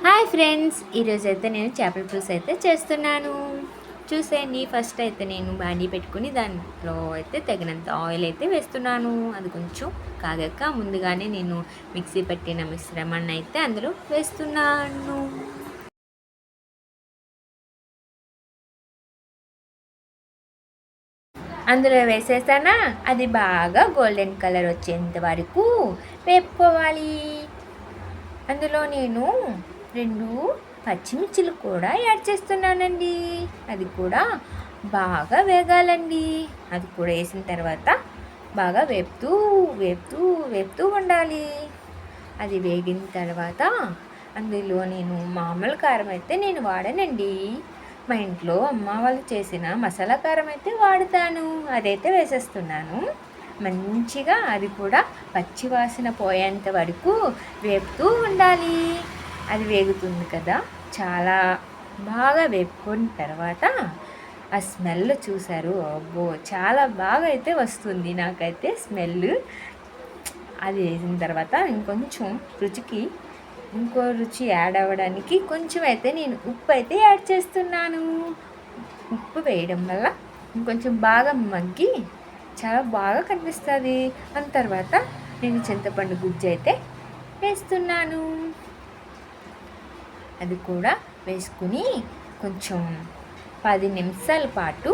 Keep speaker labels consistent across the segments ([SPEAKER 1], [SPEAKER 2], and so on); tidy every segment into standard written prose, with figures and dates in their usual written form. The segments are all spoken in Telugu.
[SPEAKER 1] హాయ్ ఫ్రెండ్స్, ఈరోజైతే నేను చేపల పులుసు అయితే చేస్తున్నాను. చూసేయండి. ఫస్ట్ అయితే నేను బాండీ పెట్టుకుని దాంట్లో అయితే తగినంత ఆయిల్ అయితే వేస్తున్నాను. అది కొంచెం కాగాక ముందుగానే నేను మిక్సీ పట్టిన మిశ్రమాన్ని అయితే అందులో వేస్తున్నాను. అందులో వేసేసానా, అది బాగా గోల్డెన్ కలర్ వచ్చేంత వరకు వేపుకోవాలి. అందులో నేను 2 పచ్చిమిర్చిలు కూడా యాడ్ చేస్తున్నానండి. అది కూడా బాగా వేగాలండి. అది కూడా వేసిన తర్వాత బాగా వేపుతూ వేపుతూ వేపుతూ ఉండాలి. అది వేగిన తర్వాత అందులో నేను మామూలు కారం అయితే నేను వాడనండి. మా ఇంట్లో అమ్మ వాళ్ళు చేసిన మసాలా కారం అయితే వాడుతాను. అదైతే వేసేస్తున్నాను. మంచిగా అది కూడా పచ్చివాసన పోయేంత వరకు వేపుతూ ఉండాలి. అది వేగుతుంది కదా, చాలా బాగా వేపుకున్న తర్వాత ఆ స్మెల్ చూసారు, అబ్బో చాలా బాగా అయితే వస్తుంది నాకైతే స్మెల్. అది వేసిన తర్వాత ఇంకొంచెం రుచికి ఇంకో రుచి యాడ్ అవ్వడానికి కొంచెం అయితే నేను ఉప్పు అయితే యాడ్ చేస్తున్నాను. ఉప్పు వేయడం వల్ల ఇంకొంచెం బాగా మగ్గి చాలా బాగా కనిపిస్తుంది. ఆ తర్వాత నేను చింతపండు గుజ్జు అయితే వేస్తున్నాను. అది కూడా వేసుకుని కొంచెం 10 నిమిషాల పాటు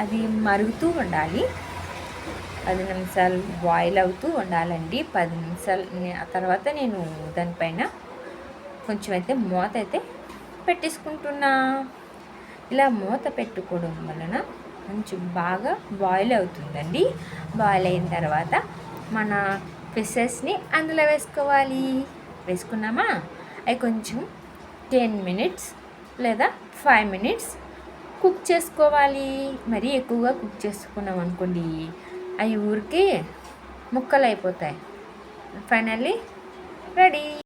[SPEAKER 1] అది మరుగుతూ ఉండాలి. 10 నిమిషాలు బాయిల్ అవుతూ ఉండాలండి. 10 నిమిషాలు ఆ తర్వాత నేను దానిపైన కొంచెం అయితే మూత అయితే పెట్టేసుకుంటున్నా. ఇలా మూత పెట్టుకోవడం వలన కొంచెం బాగా బాయిల్ అవుతుందండి. బాయిల్ అయిన తర్వాత మన ఫిషెస్ని అందులో వేసుకోవాలి. వేసుకున్నామా, అవి కొంచెం 10 మినిట్స్ లేదా 5 మినిట్స్ కుక్ చేసుకోవాలి. మరీ ఎక్కువగా కుక్ చేసుకున్నాం అనుకోండి, అవి ఊరికే ముక్కలు అయిపోతాయి. Finally ready.